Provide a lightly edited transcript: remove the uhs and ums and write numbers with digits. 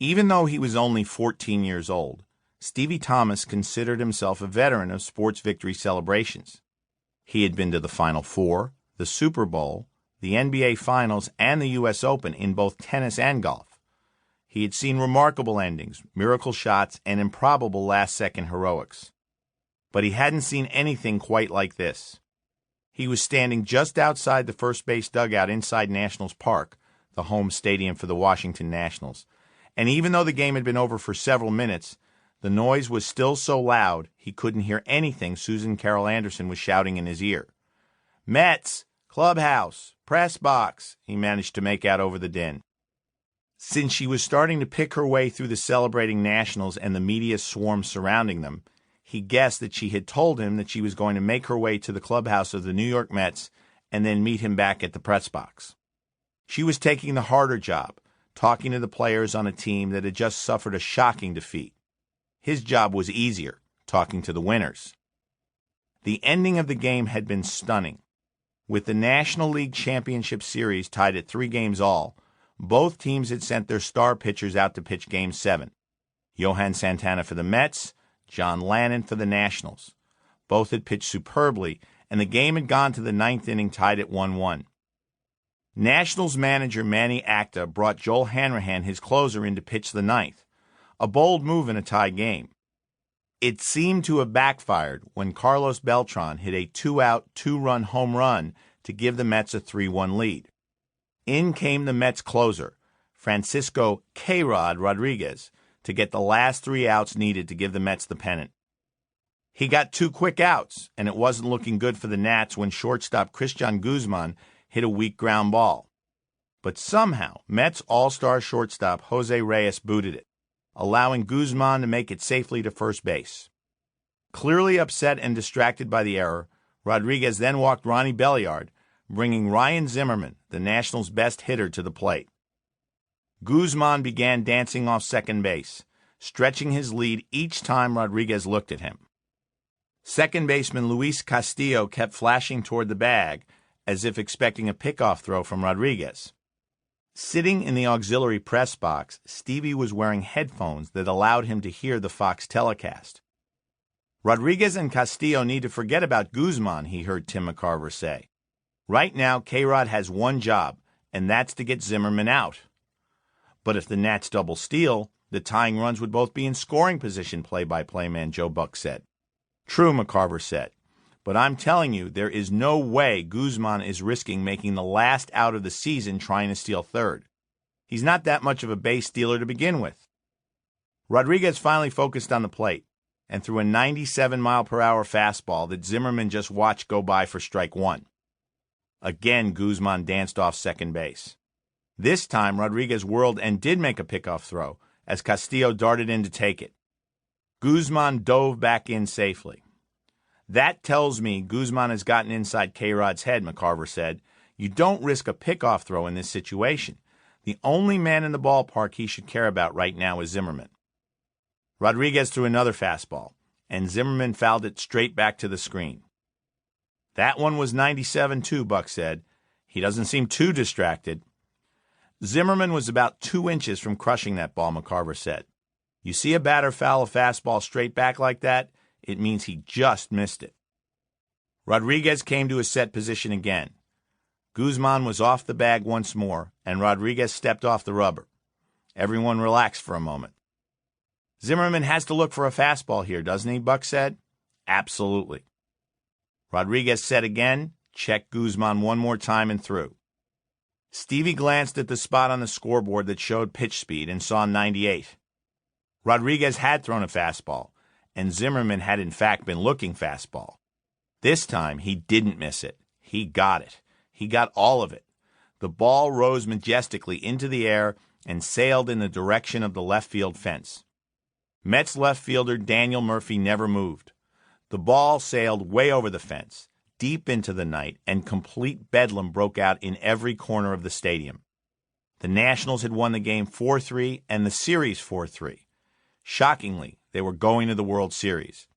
Even though he was only 14 years old, Stevie Thomas considered himself a veteran of sports victory celebrations. He had been to the Final Four, the Super Bowl, the NBA Finals, and the U.S. Open in both tennis and golf. He had seen remarkable endings, miracle shots, and improbable last-second heroics. But he hadn't seen anything quite like this. He was standing just outside the first base dugout inside Nationals Park, the home stadium for the Washington Nationals, and even though the game had been over for several minutes, the noise was still so loud he couldn't hear anything Susan Carol Anderson was shouting in his ear. "Mets! Clubhouse! Press box!" he managed to make out over the din. Since she was starting to pick her way through the celebrating Nationals and the media swarm surrounding them, he guessed that she had told him that she was going to make her way to the clubhouse of the New York Mets and then meet him back at the press box. She was taking the harder job, talking to the players on a team that had just suffered a shocking defeat. His job was easier, talking to the winners. The ending of the game had been stunning. With the National League Championship Series tied at 3 games all, both teams had sent their star pitchers out to pitch Game 7. Johan Santana for the Mets, John Lannon for the Nationals. Both had pitched superbly, and the game had gone to the 9th inning tied at 1-1. Nationals manager Manny Acta brought Joel Hanrahan, his closer, in to pitch the 9th, a bold move in a tie game. It seemed to have backfired when Carlos Beltran hit a 2-out, 2-run home run to give the Mets a 3-1 lead. In came the Mets closer, Francisco K-Rod Rodriguez, to get the last 3 outs needed to give the Mets the pennant. He got 2 quick outs, and it wasn't looking good for the Nats when shortstop Christian Guzman hit a weak ground ball. But somehow, Mets all-star shortstop Jose Reyes booted it, allowing Guzman to make it safely to first base. Clearly upset and distracted by the error, Rodriguez then walked Ronnie Belliard, bringing Ryan Zimmerman, the Nationals' best hitter, to the plate. Guzman began dancing off second base, stretching his lead each time Rodriguez looked at him. Second baseman Luis Castillo kept flashing toward the bag, as if expecting a pickoff throw from Rodriguez. Sitting in the auxiliary press box, Stevie was wearing headphones that allowed him to hear the Fox telecast. "Rodriguez and Castillo need to forget about Guzman," he heard Tim McCarver say. "Right now, K-Rod has one job, and that's to get Zimmerman out." But if the Nats double steal, the tying runs would both be in scoring position, play-by-play man Joe Buck said. "True," McCarver said. "But I'm telling you, there is no way Guzman is risking making the last out of the season trying to steal third. He's not that much of a base stealer to begin with." Rodriguez finally focused on the plate and threw a 97-mile-per-hour fastball that Zimmerman just watched go by for strike 1. Again, Guzman danced off second base. This time, Rodriguez whirled and did make a pickoff throw as Castillo darted in to take it. Guzman dove back in safely. "That tells me Guzman has gotten inside K-Rod's head," McCarver said. "You don't risk a pickoff throw in this situation. The only man in the ballpark he should care about right now is Zimmerman." Rodriguez threw another fastball, and Zimmerman fouled it straight back to the screen. "That one was 97 too," Buck said. "He doesn't seem too distracted." Zimmerman was about 2 inches from crushing that ball, McCarver said. "You see a batter foul a fastball straight back like that? It means he just missed it." Rodriguez came to his set position again. Guzman was off the bag once more, and Rodriguez stepped off the rubber. Everyone relaxed for a moment. "Zimmerman has to look for a fastball here, doesn't he?" Buck said. "Absolutely." Rodriguez set again, checked Guzman one more time, and threw. Stevie glanced at the spot on the scoreboard that showed pitch speed and saw 98. Rodriguez had thrown a fastball, and Zimmerman had in fact been looking fastball. This time, he didn't miss it. He got it. He got all of it. The ball rose majestically into the air and sailed in the direction of the left field fence. Mets left fielder Daniel Murphy never moved. The ball sailed way over the fence, deep into the night, and complete bedlam broke out in every corner of the stadium. The Nationals had won the game 4-3 and the series 4-3. Shockingly, they were going to the World Series.